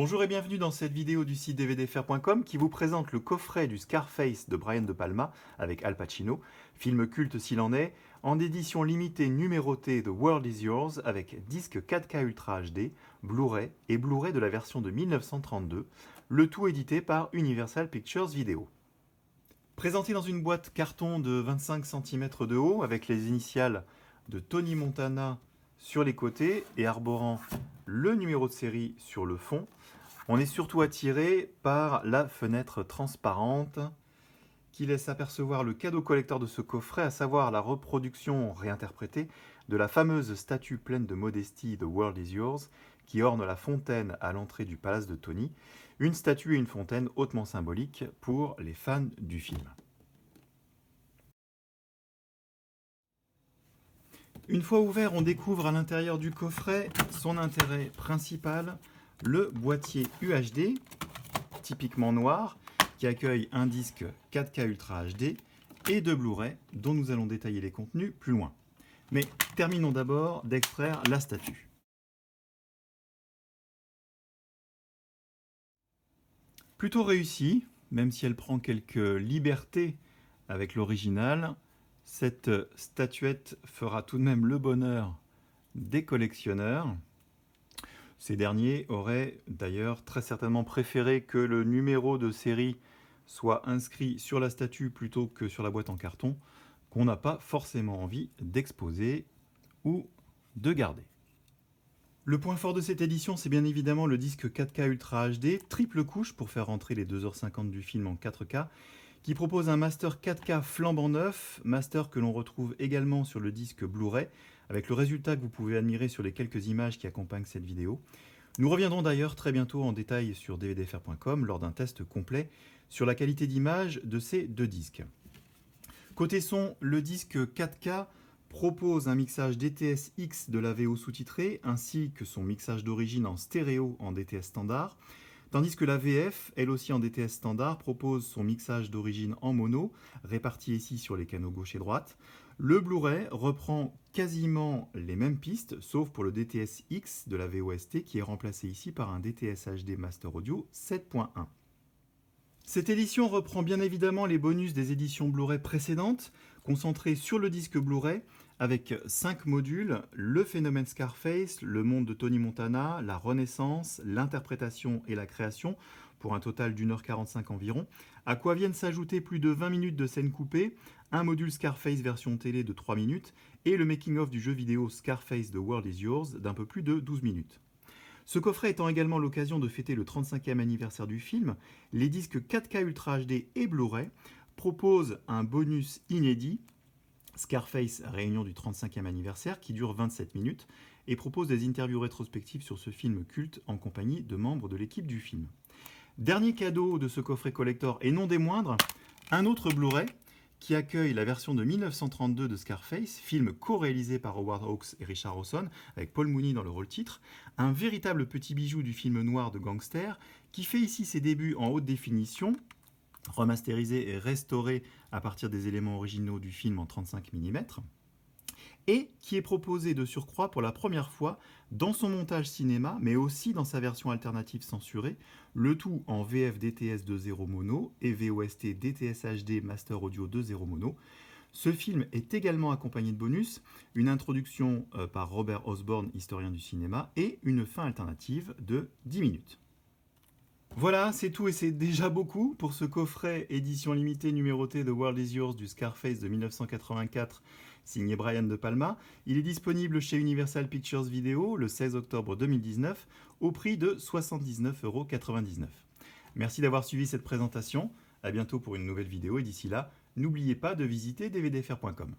Bonjour et bienvenue dans cette vidéo du site dvdfr.com qui vous présente le coffret du Scarface de Brian De Palma avec Al Pacino, film culte s'il en est, en édition limitée numérotée The World Is Yours avec disque 4K Ultra HD, Blu-ray et Blu-ray de la version de 1932, le tout édité par Universal Pictures Video. Présenté dans une boîte carton de 25 cm de haut avec les initiales de Tony Montana sur les côtés et arborant le numéro de série sur le fond, on est surtout attiré par la fenêtre transparente qui laisse apercevoir le cadeau collector de ce coffret, à savoir la reproduction réinterprétée de la fameuse statue pleine de modestie The World Is Yours qui orne la fontaine à l'entrée du palace de Tony, une statue et une fontaine hautement symboliques pour les fans du film. Une fois ouvert, on découvre à l'intérieur du coffret son intérêt principal, le boîtier UHD, typiquement noir, qui accueille un disque 4K Ultra HD et deux Blu-ray, dont nous allons détailler les contenus plus loin. Mais terminons d'abord d'extraire la statue. Plutôt réussie, même si elle prend quelques libertés avec l'original, cette statuette fera tout de même le bonheur des collectionneurs. Ces derniers auraient d'ailleurs très certainement préféré que le numéro de série soit inscrit sur la statue plutôt que sur la boîte en carton, qu'on n'a pas forcément envie d'exposer ou de garder. Le point fort de cette édition, c'est bien évidemment le disque 4K Ultra HD, triple couche pour faire rentrer les 2h50 du film en 4K, qui propose un master 4K flambant neuf, master que l'on retrouve également sur le disque Blu-ray, avec le résultat que vous pouvez admirer sur les quelques images qui accompagnent cette vidéo. Nous reviendrons d'ailleurs très bientôt en détail sur dvdfr.com lors d'un test complet sur la qualité d'image de ces deux disques. Côté son, le disque 4K propose un mixage DTS-X de la VO sous-titrée, ainsi que son mixage d'origine en stéréo en DTS standard, tandis que la VF, elle aussi en DTS standard, propose son mixage d'origine en mono, réparti ici sur les canaux gauche et droite. Le Blu-ray reprend quasiment les mêmes pistes, sauf pour le DTS-X de la VOST, qui est remplacé ici par un DTS HD Master Audio 7.1. Cette édition reprend bien évidemment les bonus des éditions Blu-ray précédentes, concentrés sur le disque Blu-ray, avec 5 modules, le phénomène Scarface, le monde de Tony Montana, la renaissance, l'interprétation et la création, pour un total d'1h45 environ, à quoi viennent s'ajouter plus de 20 minutes de scènes coupées, un module Scarface version télé de 3 minutes, et le making-of du jeu vidéo Scarface The World Is Yours d'un peu plus de 12 minutes. Ce coffret étant également l'occasion de fêter le 35e anniversaire du film, les disques 4K Ultra HD et Blu-ray proposent un bonus inédit, Scarface Réunion du 35e anniversaire, qui dure 27 minutes, et propose des interviews rétrospectives sur ce film culte en compagnie de membres de l'équipe du film. Dernier cadeau de ce coffret collector, et non des moindres, un autre Blu-ray, qui accueille la version de 1932 de Scarface, film co-réalisé par Howard Hawks et Richard Rawson, avec Paul Mooney dans le rôle titre, un véritable petit bijou du film noir de gangster, qui fait ici ses débuts en haute définition, remasterisé et restauré à partir des éléments originaux du film en 35 mm, et qui est proposé de surcroît pour la première fois dans son montage cinéma, mais aussi dans sa version alternative censurée, le tout en VF DTS 2.0 mono et VOST DTS HD Master Audio 2.0 mono. Ce film est également accompagné de bonus, une introduction par Robert Osborne, historien du cinéma, et une fin alternative de 10 minutes. Voilà, c'est tout et c'est déjà beaucoup pour ce coffret édition limitée numérotée The World Is Yours du Scarface de 1984 signé Brian De Palma. Il est disponible chez Universal Pictures Video le 16 octobre 2019 au prix de 79,99 €. Merci d'avoir suivi cette présentation, à bientôt pour une nouvelle vidéo et d'ici là, n'oubliez pas de visiter dvdfr.com.